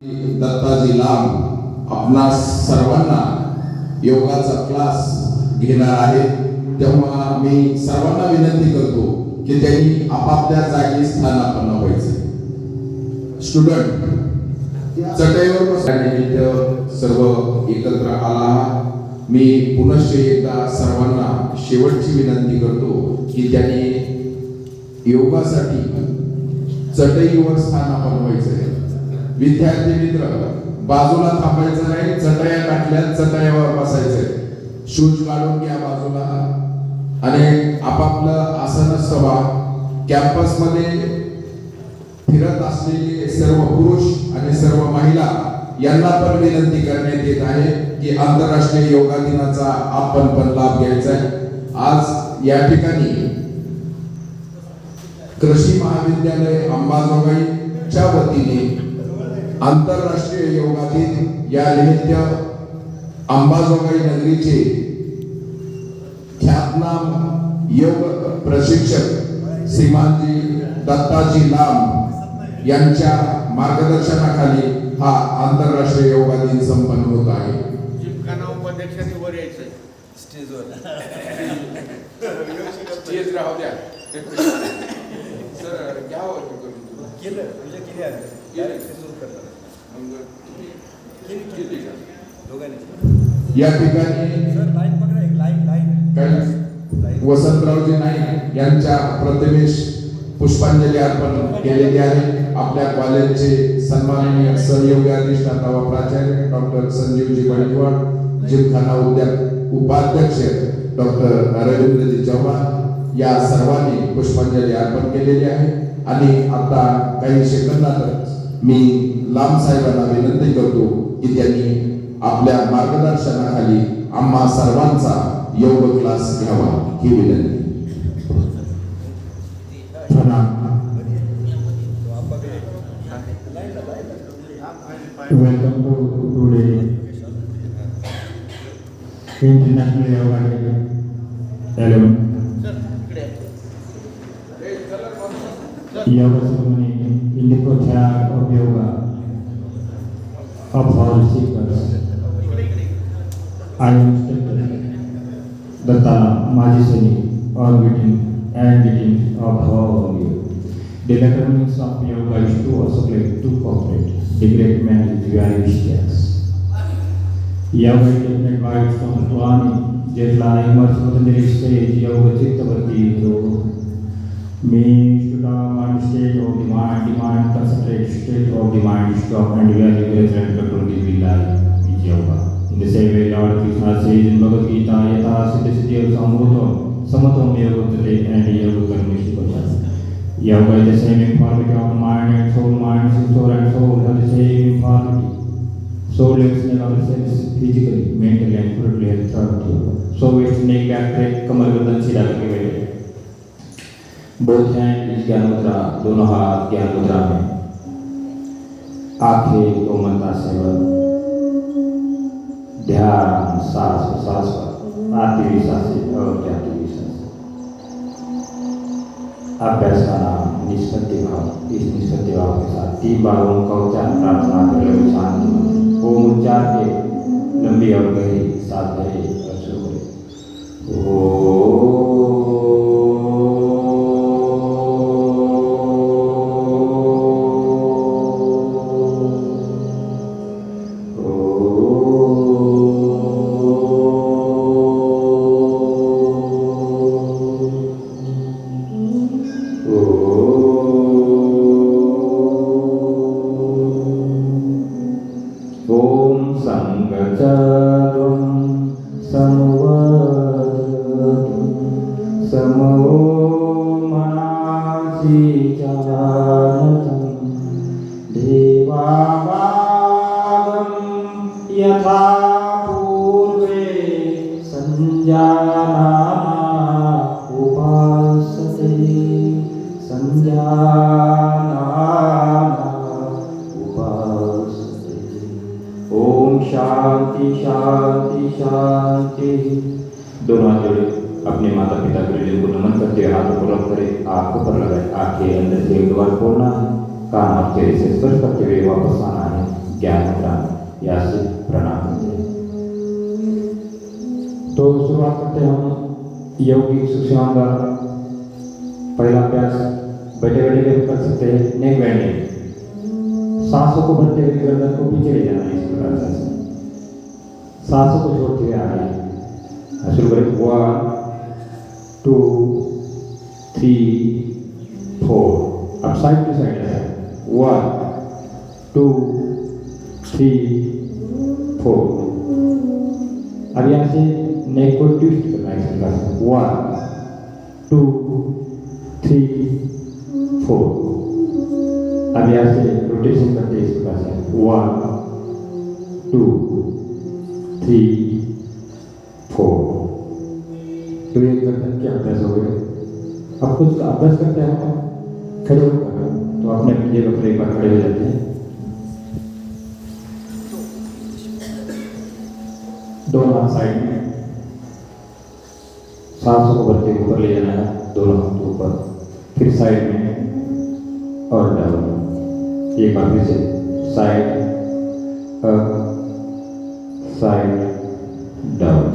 दत्ताजी लांब आपणा सर्वांना योगाचा क्लास घेणार आहे, तेव्हा मी सर्वांना विनंती करतो की त्यांनी आपापल्या जागी स्थानापन्न व्हायचे. स्टुडंट चटईवर बसण्यानिमित्त सर्व एकत्र आला. मी पुनश्च एकदा सर्वांना शेवटची विनंती करतो की त्यांनी योगासाठी चटईवर स्थानापन्न व्हायचे. विद्यार्थी मित्र बाजूला थांबायचं नाही, चटया टाकल्या चटयावर बसायचंय. शूज काढून घ्या बाजूला आणि आपापलं आसन सवा. कॅम्पस मध्ये फिरत असलेले सर्व पुरुष आणि सर्व महिला यांना पण विनंती करण्यात येत आहे की आंतरराष्ट्रीय योगा दिनाचा आपण पण लाभ घ्यायचा आहे. आज या ठिकाणी कृषी महाविद्यालय अंबाजोगाईच्या वतीने आंतरराष्ट्रीय योगा दिन या निमित्त अंबाजोगाई नगरीचे ख्यातनाम योग प्रशिक्षक श्रीमानजी दत्ताजी लांब यांच्या मार्गदर्शनाखाली हा आंतरराष्ट्रीय योगा दिन संपन्न होत आहे. जिमखाना उपाध्यक्षांनी वर यायचंय स्टेजवर. स्टेज राहू द्या सर. घ्या केलं म्हणजे किती आहे सुरू करतात या ठिकाणी वसंतरावजी नाईक यांच्या प्रतिमेस पुष्पांजली अर्पण केलेली आहे. आपल्या कॉलेजचे सन्माननीय सहयोगी अधिष्ठाता व प्राचार्य डॉक्टर संजीवजी गायकवाड, जिमखाना उपाध्यक्ष डॉक्टर रवींद्रजी चव्हाण या सर्वांनी पुष्पांजली अर्पण केलेली आहे. आणि आता काही सेकंदातच मी लांब साहेबांना विनंती करतो की त्यांनी आपल्या मार्गदर्शनाखाली आम्हा सर्वांचा योग क्लास घ्यावा ही विनंती. Welcome to today International Yoga Day 11. Yoga ceremony in the courtyard of yoga of all seekers. I am instructed Datta Majisani or meeting and meetings of all of you. The economics of yoga is to also play to cooperate. The great man is very vicious. Yoga is defined by its Tuani, jetla immerse Patanjali stage yoga chittavarti yoga. Means to come on state of the mind, concentrate, state of the mind, stop and we are liberated and control the will life with yoga. In the same way, Lord Krishna says in Bhagavad Gita, Yata Siddhi Siddhi Samato Yoga today and Yoga Karmishi Kochas. Yoga is the same informity of mind and soul and soul have the same informity. Soul lives in our sense physically, mentally and spiritually and throughout yoga. So we have to make that great Kamal Gardan Siddha Kivere. Both hands is ज्ञान मुद्रा, दोनों हाथ ज्ञान मुद्रा में. आंखें दो मंता seven. ध्यान सांस प्रश्वास पर. आती हुई सांसें और जाती हुई सांसें. अभ्यास का नाम निष्पत्ति भाव. इस निष्पत्ति भाव के साथ 3 बार ओम का उच्चारण प्रार्थना कर शांति. ओम उच्चार के लंबी और गहरी सांस भरे और शुरू करें. ओम शांति शांति शांति. दोनों हाथ जोड़े अपने माता पिता गुरुजन को नमन करते हुए हाथों को रख करें. आंखों पर लगाए. आंखें अंदर से एक बार खोलना है. कान और चेहरे से स्पर्श करते हुए वापस आना है. करते हैं हम यौगिक सुषुम्ना द्वारा। पहला अभ्यास बैठे बैठे भी कर सकते हैं, नेक बेंडिंग। सांसों को भरते हुए गर्दन को पीछे ले जाना है इस प्रकार से, सांसों को छोड़ते हुए आगे। शुरू करें, 1 2 3 4। अब साइड टू साइड है, 1 2 3 4। अब यहाँ से नेक को ट्विस्ट करना है इस प्रकार से, 1 2 3 4। अब यहाँ से रोटेशन करते हैं इस प्रकार से, 1 2 3 4। तो ये गर्दन के अभ्यास हो गए। अब कुछ अभ्यास करते हैं खड़े होकर, तो अपने अपनी जगह पर एक बार खड़े हो जाते हैं। दोनों हाथ साइड में, सांसों को भरते हुए ऊपर ले जाना है, दोनों हाथ ऊपर, फिर साइड में और डाउन। एक बार फिर से साइड अप साइड डाउन।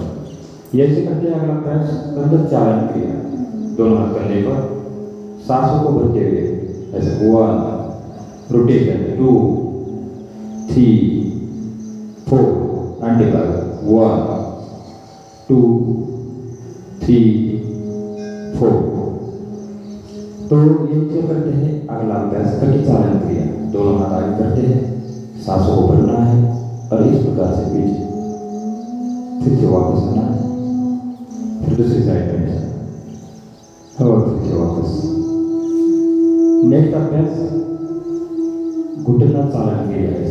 ये ऐसे करते हैं। अगला अभ्यास कंधक चालन क्रिया, दोनों हाथ कंधे पर, सांसों को भरते हुए ऐसे, 1 रोटेशन, 2 3 4 अंडे पर, 1 2 3 4। तो ये जो करते हैं। अगला अभ्यास कटी चालन क्रिया, दोनों हाथ आगे करते हैं, सांसों को भरना है और इस प्रकार से पीछे, फिर से वापस आना है, फिर दूसरी साइड में और फिर से वापस। नेक्स्ट अभ्यास घुटना चालन क्रिया है,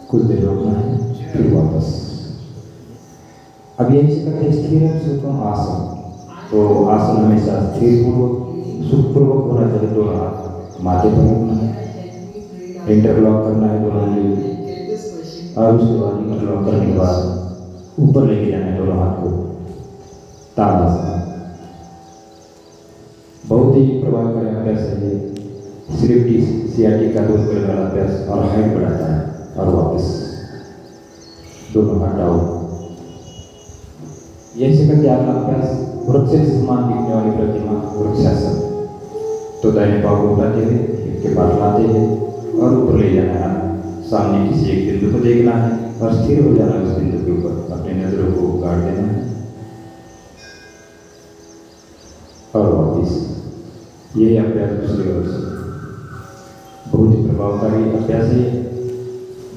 कुछ देर रोकना है, फिर वापस। अब यही से करते हैं स्थिर सुखम आसन। तो आसन हमेशा स्थिर पूर्वक सुखपूर्वक होना चाहिए। दोनों हाथ माथे पर रखना है, इंटरलॉक करना है दोनों उंगली, और उसके बाद इंटरलॉक करने के बाद ऊपर लेके जाना है दोनों हाथ को, ताड़ासन। बहुत ही प्रभावकारी अभ्यास है ये। सिर्फ सियाटी का दूर करने वाला अभ्यास और हाइट बढ़ाता है। और वापस दोनों हाथ डाउन। ये से करके अगला अभ्यास वृक्ष से समान दिखने वाली प्रतिमा, वृक्षासन। तो दाहिने पाँव को उठाते हुए हिप के पास लाते हैं और ऊपर ले जाना है। सामने किसी एक बिंदु को देखना है और स्थिर हो जाना है उस बिंदु के ऊपर, अपनी नजरों को गाड़ देना है और वापिस। यही अभ्यास दूसरी ओर से बहुत ही प्रभावकारी अभ्यास है।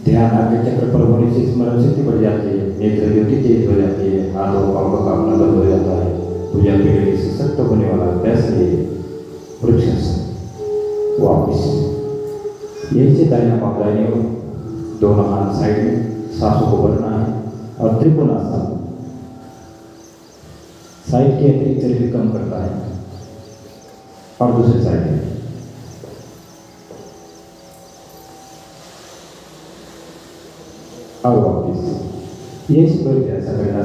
ध्यान आगे चक्र पर होने से स्मरण शक्ति बढ़ जाती है, नेत्र ज्योति तेज हो जाती है, हाथों पाँव का कांपना बंद हो जाता है। पूजा के लिए सशक्त होने वाला अभ्यास है वृक्षासन। वापिस यही से दाहिना पाँव दाहिने ओर, दोनों हाथ साइड में, सांसों को भरना है और त्रिकोणासन। साइड के अतिरिक्त चर्बी कम करता है और दूसरे साइड में और वापिस। ये कोई ऐसा करना।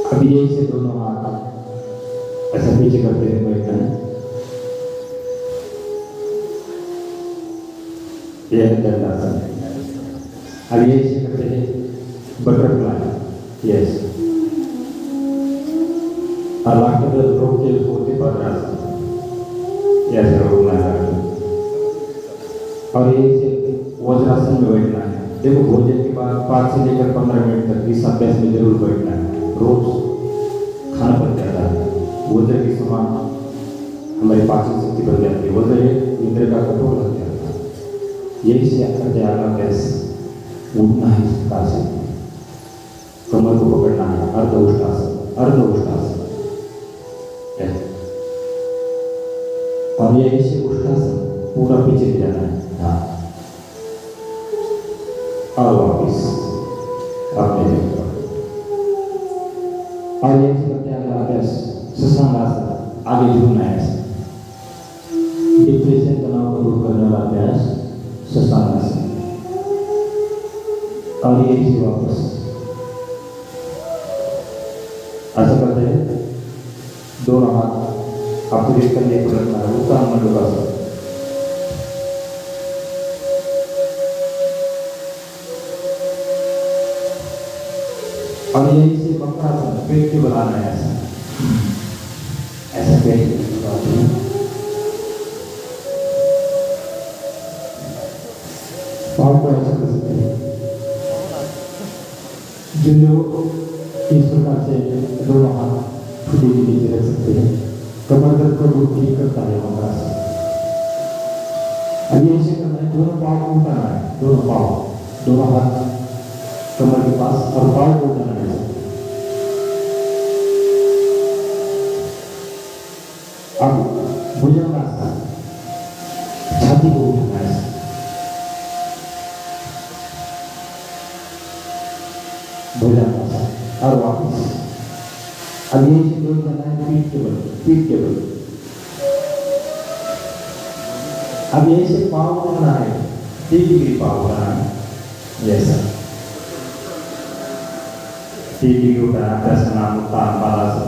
अभी यही से दोनों हाथ ऐसा पीछे करते हुए बैठना है। यह दंडासन। अब यही से करते हैं बटरफ्लाई। यस, और लास्ट में रोकते होते पद्मासन। ऐसे रोकना है और यही से वज्रासन में बैठना है। देखो भोजन के बाद 5 से लेकर 15 मिनट तक इस अभ्यास में जरूर बैठना है। रोज खाना पच जाता है, वज्र के समान हमारी पाचन शक्ति बढ़ जाती है। वज्र इंद्र का कठोर लग जाता है। यही से करते अभ्यास उठना है इस प्रकार से, कमर को पकड़ना है, अर्ध उष्टासन, अर्ध उष्टासन। और यही से उष्टासन पूरा पीछे ले जाना है। हाँ, और वापिस अपने जगह पर। और ये करते हैं अभ्यास शशांकासन, आगे झूमना है। डिप्रेशन तनाव को दूर करने वाला अभ्यास शशांकासन। और ये से वापस ऐसा करते हैं। दोनों हाथ अपने कंधे पर रखना है, उत्तरांग मंडलासन। यही से बकरा पेट के बनाना है ऐसा पेट पाँव को ऐसा कर सकते हैं। जिन लोग इस प्रकार से दोनों हाथ ठुडी के नीचे रख सकते हैं, कमर दर्द को दूर ठीक करता है मकरा से। अब ये ऐसे करना है, दोनों पाँव को उठाना है, दोनों हाथ कमर के पास और पाँव को उठाना है। अब भुजंगासन, छाती को उठाना है भुजंगासन और वापस। अब ये दोनों करना है पीठ के बल। अब ये से पाँव उठाना है, 3 डिग्री पाँव उठाना है, जैसा 3 डिग्री उठाना, प्रसन्नान उत्तान बालासन,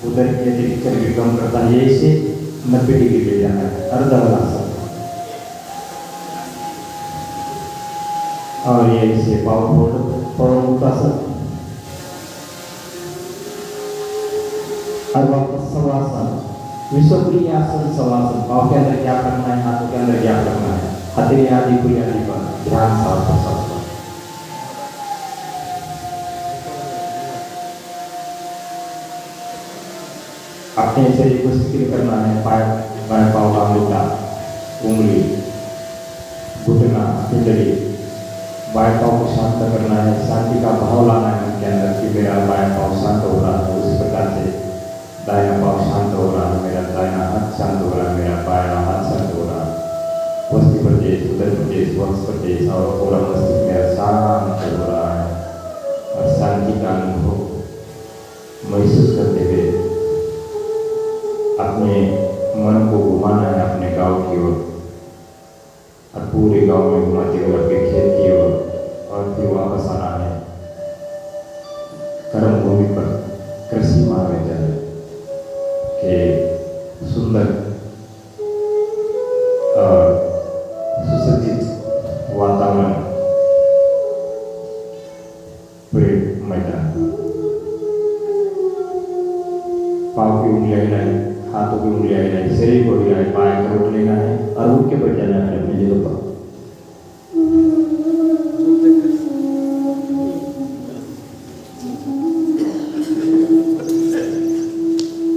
उधर के दिक्कत भी कम करता है, ये से 90 डिग्री ले जाना है, अर्धहलासन। और ये से पाँव उत्तासन और वापस सवासन, विश्वप्रियासन सवासन। पाँव के अंदर क्या करना है, हाथों के अंदर क्या करना है, हथेली आदि पूरी आदि पर ध्यान साफ पर। अपने शरीर को स्थिर करना है, बाएं पाँव का अंगूठा, उंगली, घुटना, पिंडली, बाएं पाँव को शांत करना है, शांति का भाव लाना है उनके अंदर कि मेरा बाएं पाँव शांत हो रहा है। उस प्रकार से दाहिना पाँव शांत हो रहा है, मेरा दाहिना हाथ शांत हो रहा है, मेरा बायां हाथ शांत हो रहा है। वस्ती प्रदेश, उत्तर प्रदेश, वक्ष प्रदेश और पूरा मस्तिष्क मेरा शांत हो रहा है। और शांति का अनुभव महसूस करते हुए अपने मन को घुमाना है अपने गांव की ओर, और पूरे गांव में घुमाते हुए अपने खेत की ओर, और फिर वापस आना है कर्म भूमि पर कृषि महाविद्यालय के सुंदर और सुसज्जित वातावरण पूरे मैदान। पाँव की उंगलियां हिलाई, हाथों की उंगलियां हिलाई, शरीर को हिलाई, पाए को उठ लेना है और उठ के बैठ जाना है अपनी जगह पर।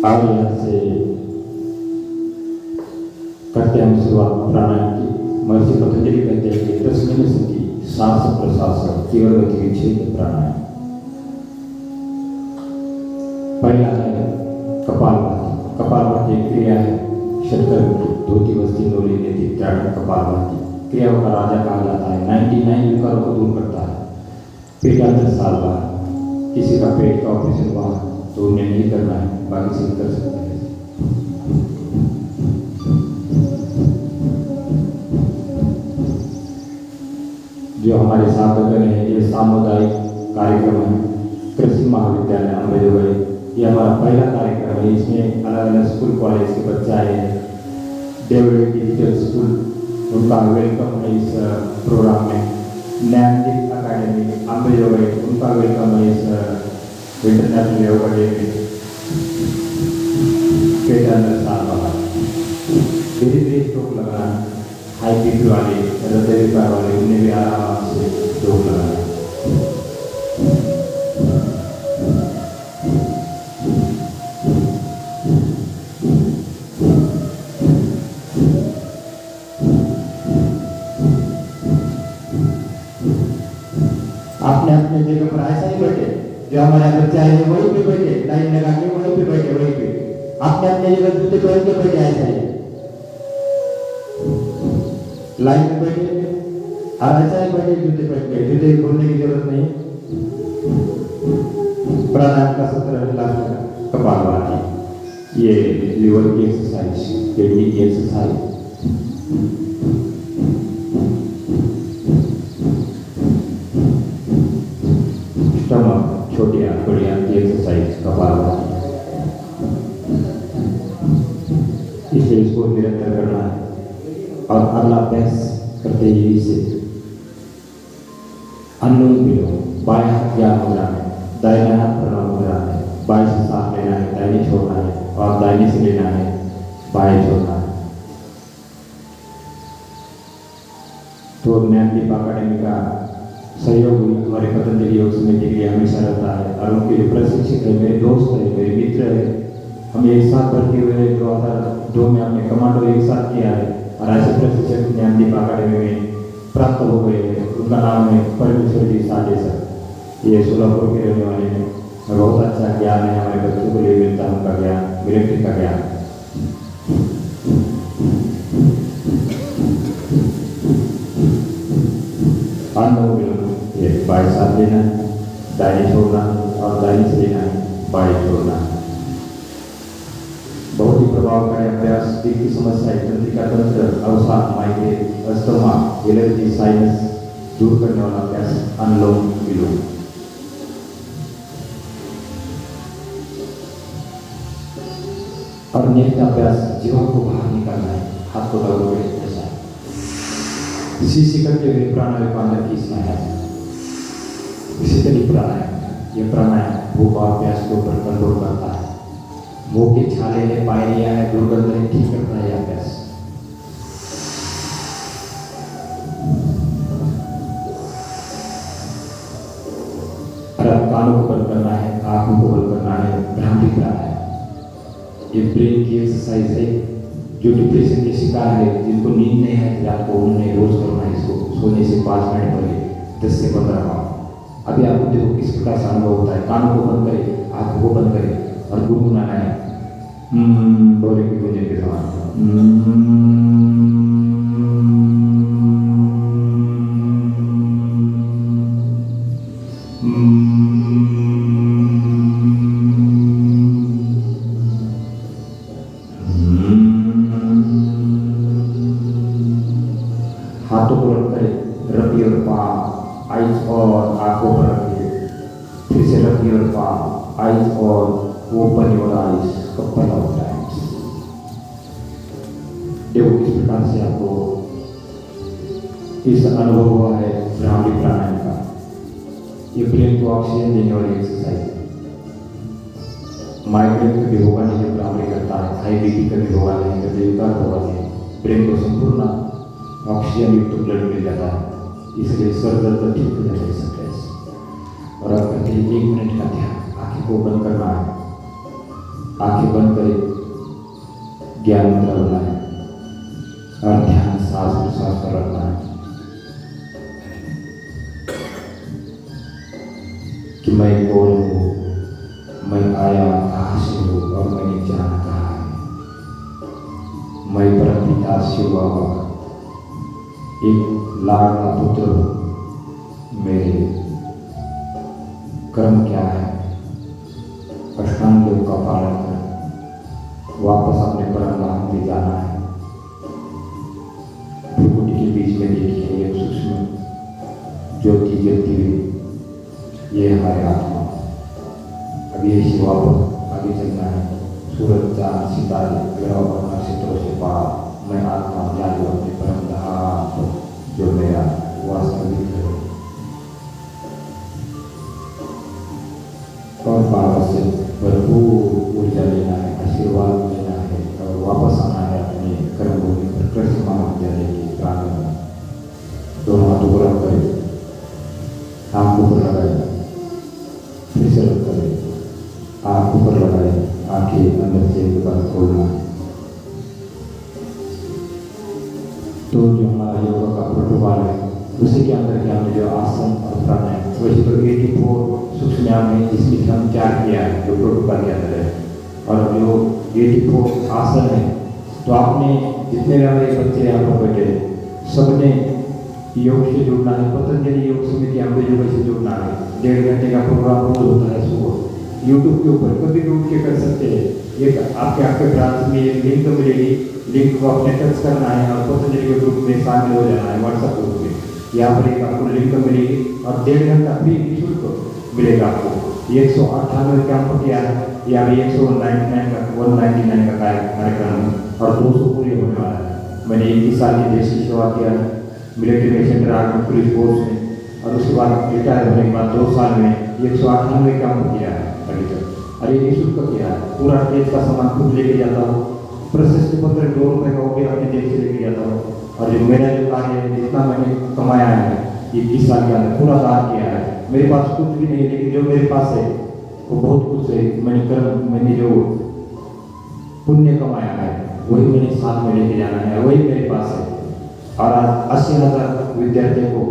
अब यहाँ से करते हैं शुरुआत प्राणायाम की। महर्षि पतंजलि कहते हैं कि 10 मिनट की सांस प्रश्वास केवल गति क्षेत्र प्राणायाम। पहला है कपालभाति। कपालभाति एक क्रिया है, शंकर धोती वस्ती नोली नीति त्याग कपालभाति क्रियाओं का राजा कहा जाता है। 99 विकारों को दूर करता है। पेट अंदर साल बाहर, किसी का पेट का ऑपरेशन बाहर तो उन्हें नहीं करना है, बाकी से कर सकते हैं। जो हमारे साधक हैं, ये सामुदायिक कार्यक्रम है कृषि महाविद्यालय अम्बेडकर। ये हमारा पहला कार्यक्रम है। इसमें अलग अलग स्कूल कॉलेज के बच्चे आए हैं। डेवलप डिजिटल स्कूल, उनका वेलकम है इस प्रोग्राम में। ज्ञानदीप अकेडमी अम्बेडकर, उनका वेलकम है इस इंटरनेशनल योगा डे में। पेट अंदर साल बाहर, धीरे धीरे स्ट्रोक लगाना, हाई बीपी वाले, हृदय विकार वाले, उन्हें भी आराम से स्ट्रोक लगाना। आपने अपने जगह पर ऐसा ही बैठे, जो हमारे बच्चे आए हैं वहीं पे बैठे, लाइन लगा के वहीं पे बैठे, वहीं पे आपने अपने जगह जूते पहन के बैठे, ऐसा ही लाइन में बैठे और ऐसा ही बैठे जूते पहन के। जूते खोलने की जरूरत नहीं। प्राणायाम का सत्र है लास्ट का कपालभाति। ये लीवर की एक्सरसाइज, किडनी की एक्सरसाइज, स्टमक, छोटी आंत बड़ी आंत की एक्सरसाइज कपालभाति। इसलिए इसको निरंतर करना है। और अगला अभ्यास करते ही इसे अनुलोम विलोम, बाएं हाथ ज्ञान मुद्रा में दाहिने हाथ पर नाम रहा है, बाएं से सांस लेना है, दाहिने छोड़ना है, और दाहिने से लेना है, बाएं छोड़ना है। तो ज्ञानदीप अकादमी का सहयोग हमारे पतंजलि योग समिति के लिए हमेशा रहता है, और उनके जो प्रशिक्षक है मेरे दोस्त है, मेरे मित्र है। हम एक साथ भर्ती हुए 2002 में हमने कमांडो एक साथ किया है, और ऐसे प्रशिक्षक ज्ञानदीप अकादमी में प्राप्त हो गए हैं। उनका नाम है परमेश्वर जी साडे सर। ये सोलापुर के रहने वाले हैं, और बहुत अच्छा ज्ञान है हमारे बच्चों को लिए मिलता है उनका ज्ञान, मिलिट्री का ज्ञान। ये बाएं साथ लेना है, दाहिने छोड़ना है, और दाहिने से लेना है, बाएं छोड़ना है। बहुत ही प्रभावकारी अभ्यास दिल की समस्याएं, तंत्रिका तंत्र, अवसाद, माइग्रेन, अस्थमा, एलर्जी, साइनस दूर करने वाला अभ्यास अनुलोम विलोम। और नेत्र अभ्यास जीवन को बाहर निकालना है, हाथ को दबाओगे ऐसा शीशी करते हुए प्राणायाम को अंदर खींचना है। इसी तरह प्राणायाम, ये प्राणायाम भूख और प्यास के ऊपर कंट्रोल करता है। मुंह के छाले है, पायरिया है, दुर्गंध है, ठीक करता है अभ्यास। कानों को बंद करना है, आंखों को बंद करना है, भ्रांति प्राणायाम। ये ब्रेन की एक्सरसाइज है। जो डिप्रेशन के शिकार है, जिनको नींद नहीं आती रात को, उन्हें रोज करना है इसको, सोने से 5 मिनट पहले 10 से 15 बार। अभी आपको देखो किस प्रकार से अनुभव होता है। कानों को बंद करें, आंखों को बंद करें, और गुनगुनाना है बोले की गुंजन के समान। हाथों को रख करें, रब योर पाम आइज और आंखों पर रखिए। फिर से रब योर पाम आइज और open your eyes couple of times. देखो किस प्रकार से आपको इस अनुभव हुआ है भ्रामरी प्राणायाम का। ये ब्रेन को ऑक्सीजन देने वाली एक्सरसाइज है। माइग्रेन का भी होगा नहीं जो भ्रामरी करता है, हाई बीपी का भी होगा नहीं, हृदय का होगा नहीं। ब्रेन को संपूर्ण ऑक्सीजन युक्त ब्लड मिल जाता है, इसलिए सर दर्द ठीक हो जाता है स्ट्रेस। और अब कहते हैं 1 मिनट का ध्यान, आंखें को बंद करना है, आंखें बंद करें, ज्ञान मंत्र बोलना है, और ध्यान सांस प्रश्वास पर रखना है कि मैं कौन हूँ, मैं आया कहाँ से हूँ, और मैंने जाना कहाँ है। मैं परमपिता शिव बाबा एक लाडला पुत्र हूँ। मेरे कर्म क्या है, अष्टांग योग का पालन कर वापस अपने परम धाम पे जाना है। भ्रुकुटी के बीच में देखिए एक सूक्ष्म ज्योति जलती हुई, ये हमारे आत्मा। अभी ऐसी वापस आगे चलना है। सूरज, चांद, सितारे, ग्रह और नक्षत्रों से पार मैं आत्मा जाने अपने परम धाम जो मेरा वास्तविक है। और बाबा से भरपूर ऊर्जा लेना है, आशीर्वाद लेना है, और वापस आना है अपने कर्मभूमि पर कृष्ण मानव जाने की प्रांगण में। दोनों हाथों को रख करें, आंखों पर लगाए, फिर से रख करें, आंखों पर लगाए, आंखें अंदर से एक बार खोलना है। तो जो हमारा योगा का प्रोटोकॉल है, उसी के अंदर के हमने जो आसन और प्राणायाम, वैसे तो 84 सूक्ष्म है जिसमें हम 4 किया है जो प्रोटोकॉल के अंदर है। और जो 84 आसन है, तो आपने जितने भी हमारे बच्चे यहाँ पर बैठे सबने योग से जुड़ना है। पतंजलि योग समिति हम योग से जुड़ना है। 1.5 घंटे का प्रोग्राम रोज होता है सुबह यूट्यूब के ऊपर, कभी भी उठ के कर सकते हैं। एक आपके ब्रांच में एक लिंक मिलेगी, लिंक को आपने टच करना है और पतंजलि के ग्रुप में शामिल हो जाना है व्हाट्सएप ग्रुप में। यहाँ पर एक आपको लिंक मिलेगी और 1.5 घंटा फ्री निःशुल्क मिलेगा आपको। 198 कैंप किया है, या 199 का कार्यक्रम है और 200 पूरे होने वाला है। मैंने 21 साल की देश की सेवा किया है, मिलिट्री में, सेंट्रल आर्मी, पुलिस फोर्स में, और उसके बाद रिटायर होने के बाद 2 साल में 198 काम किया है अभी तक। और ये निःशुल्क किया है, पूरा स्टेज का सामान खुद लेके जाता हूँ, प्रशस्ति पत्र 2 रुपये का वो भी अपने जेब से लेके जाता हूँ। और जो मेरा जो कार्य है, जितना मैंने कमाया है ये 20 साल के अंदर पूरा दान किया है। मेरे पास कुछ भी नहीं, लेकिन जो मेरे पास है वो बहुत कुछ है। मैंने जो पुण्य कमाया है वही मैंने साथ में लेके जाना है, वही मेरे पास है। और आज 80,000 विद्यार्थियों को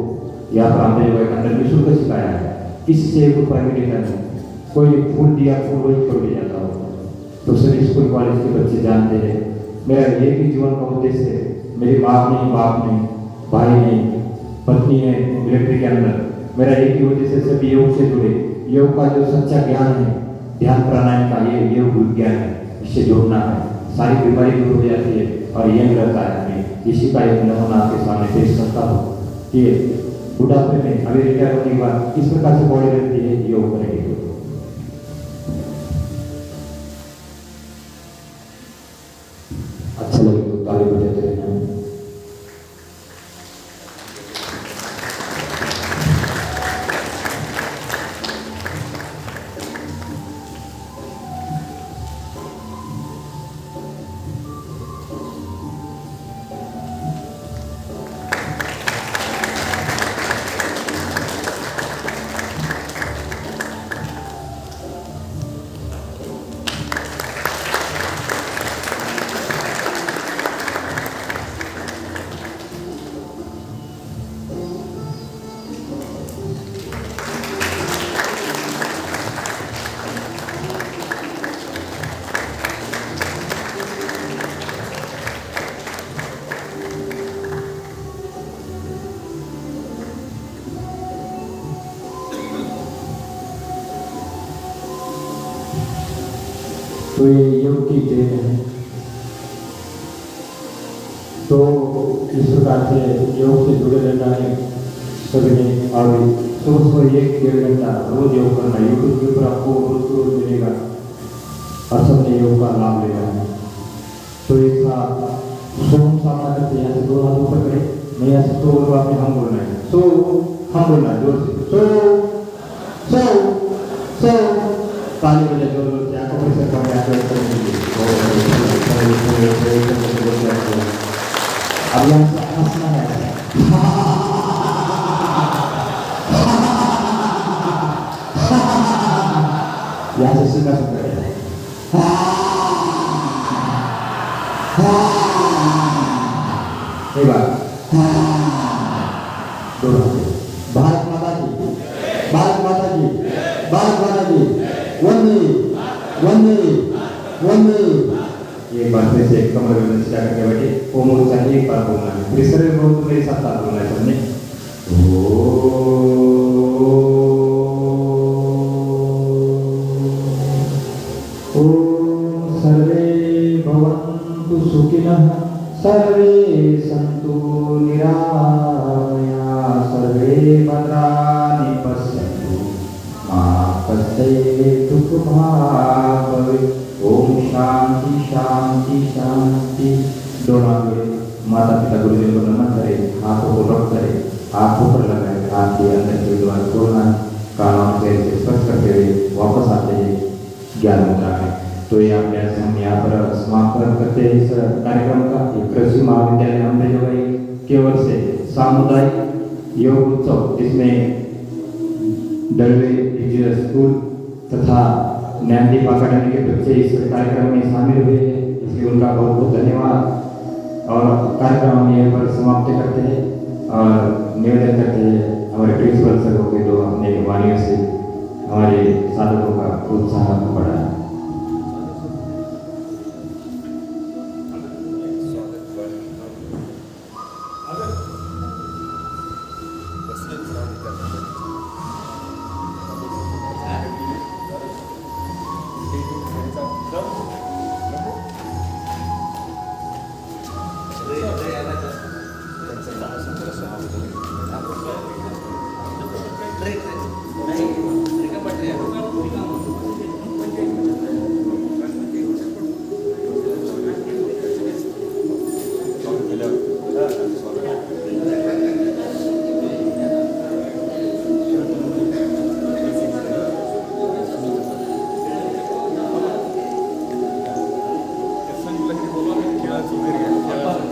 यहाँ पर हमने जो अंदर निःशुल्क सिखाया है, किसी से 1 रुपया भी लेता नहीं। कोई फूल दिया, फूल वही छोड़ के जाता हूँ। तो सभी स्कूल कॉलेज के बच्चे जानते हैं मेरा ये भी जीवन का उद्देश्य है। मेरी माँ नहीं, बाप नहीं, भाई नहीं, पत्नी है मिलिट्री के अंदर। मेरा एक ही उद्देश्य सभी योग से जुड़े, योग का जो सच्चा ज्ञान है, ध्यान प्राणायाम का ये योग विज्ञान है, इससे जोड़ना है, सारी बीमारी दूर हो जाती है और यंग रहता है। हमें इसी का एक नमूना आपके सामने पेश करता हूँ कि बुढ़ापे में अभी रिटायर होने के बाद किस प्रकार से बॉडी रहती है, योग करेंगे। अच्छा लगे तो ताली बजाते रहना। तो ये योग की देन है। तो इस प्रकार से योग से जुड़े रहना है सभी ने। और सुबह 1-1.5 घंटा रोज योग करना है। यूट्यूब के ऊपर आपको रोज मिलेगा और सबने योग का लाभ लेना है। तो एक साथ सोम सामना करते यहाँ से 2 हाथ ऊपर करें, नहीं यहाँ से तो आपने हम बोलना है, सो हम बोलना है जोर से, सो सो सो ताली बजा जोर जोर से, आंखों पर से कम आंखों पर अब यहाँ से हंसना है। यहाँ से सीखा सकते हैं। एक बार भारत माता की, भारत माता की, भारत माता की, वंदे वंदे वंदे। एक बार फिर से कमर में सीधा करके बैठे, ओम उच्चारण एक बार बोलना है, फिर शरीर में मेरे साथ साथ बोलना है सबने। ओम सर्वे भवन्तु सुखिनः, सर्वे सन्तु निरामया, सर्वे भद्राणि पश्यन्तु मा कश्चित् दुःखभाग् भवेत्। ओम शांति शांति शांति। दोनों आंखें माता पिता गुरुदेव को नमन करें, हाथों को रख करें, आंखों पर लगाए, हाथ के अंदर के द्वार खोलना, कानों से स्पर्श करते हुए वापस आते हैं ज्ञान मुद्रा में। तो ये अभ्यास हम यहाँ पर समाप्त करते हैं इस कार्यक्रम का। कृषि महाविद्यालय हमने जो है के ओर से सामुदायिक योग उत्सव, जिसमें दलवे स्कूल तथा ज्ञानदीप अकादमी के बच्चे इस कार्यक्रम में शामिल हुए हैं, इसलिए उनका बहुत बहुत धन्यवाद। और कार्यक्रम हम यहाँ पर समाप्त करते हैं और निवेदन करते हैं हमारे प्रिंसिपल सर के दो अपने वाणियों से हमारे साधकों का उत्साह बढ़ाया।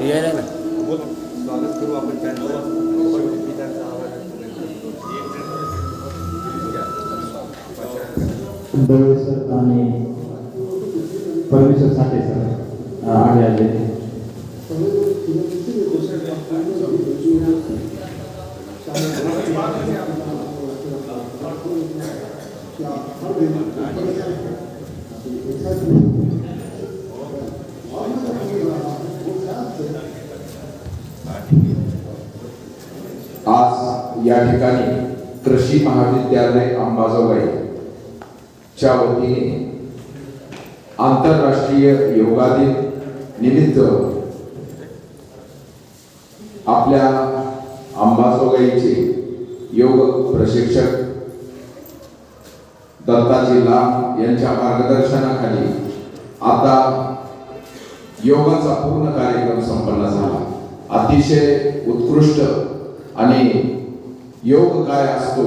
यायला ना स्वागत करू आपण त्यांचं विधानचा आवाज दळवे सर आणि परमेश्वर साठे सर आगे आले. आज या ठिकाणी कृषी महाविद्यालय अंबाजोगाई च्या वतीने आंतरराष्ट्रीय योगा दिन निमित्त आपल्या अंबाजोगाईचे योग प्रशिक्षक दत्ताजी लांब यांच्या मार्गदर्शनाखाली आता योगाचा पूर्ण कार्यक्रम संपन्न झाला. अतिशय उत्कृष्ट आणि योग काय असतो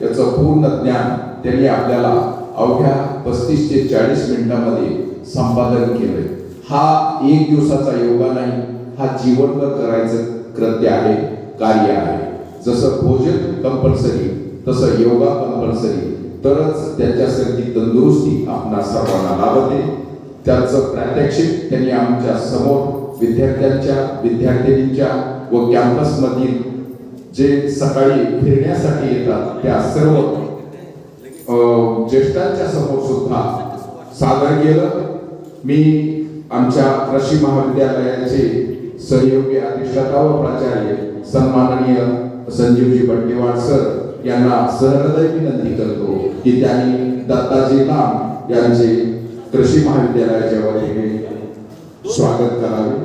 याचं पूर्ण ज्ञान त्यांनी आपल्याला अवघ्या 35 ते 40 मिनिटांमध्ये संपादन केले. हा एक दिवसाचा योगा नाही, हा जीवनभर करायचं कृत्य आहे, कार्य आहे. जसं भोजन कंपल्सरी तसं योगा कंपल्सरी, तरच त्याच्यासाठी तंदुरुस्ती आपणा सर्वांना लाभते. त्याचं प्रात्यक्षिक त्यांनी आमच्या समोर विद्यार्थ्यांच्या व कॅम्पसमधील जे सकाळी फिरण्यासाठी येतात त्या सर्व ज्येष्ठांच्या समोर सुद्धा सादर केलं. मी आमच्या कृषी महाविद्यालयाचे सहयोगी अधिष्ठाता व प्राचार्य सन्माननीय संजीवजी बंडेवाड सर यांना सहृदय विनंती करतो की त्यांनी दत्ताजी लांब यांचे कृषी महाविद्यालयाच्या वतीने स्वागत करावे.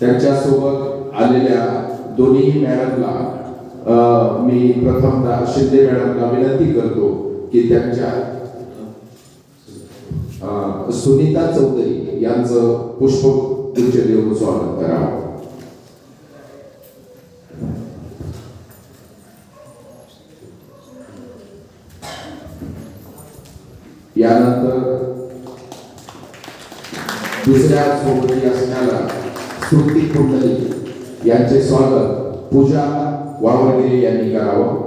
त्यांच्यासोबत आलेल्या दोन्ही मॅडमला मी प्रथमतः शिंदे मॅडमला विनंती करतो की त्यांच्या सुनीता चौधरी यांचं पुष्पगुच्छ देऊन स्वागत करावं. यानंतर दुसऱ्या सोबती असणारा श्रुती कुंडली यांचे स्वागत पूजा वावरगिरे यांनी करावं.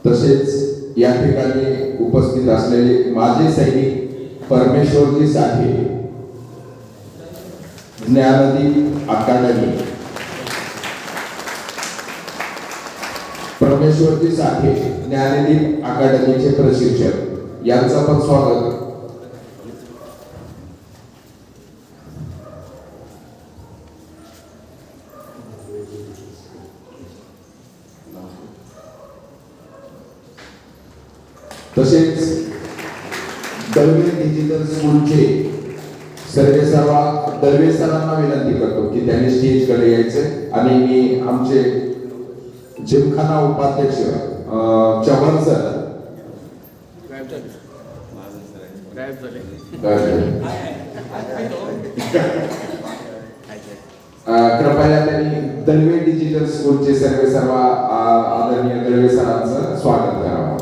तसेच या ठिकाणी उपस्थित असलेले माजी सैनिक परमेश्वरजी साठे, ज्ञानदीप अकादमी, परमेश्वरजी साठे ज्ञानदीप अकादमीचे प्रशिक्षक यांचं पण स्वागत. तसेच दळवे डिजिटल स्कूलचे सर्वेसर्वा दळवे सरांना विनंती करतो की त्यांनी स्टेज कडे यायचे आणि मी आमचे जिमखाना उपाध्यक्ष चव्हाण सर कृपया त्यांनी दळवे डिजिटल स्कूलचे सर्वेसर्वा आदरणीय दळवे सरांचं स्वागत करावं.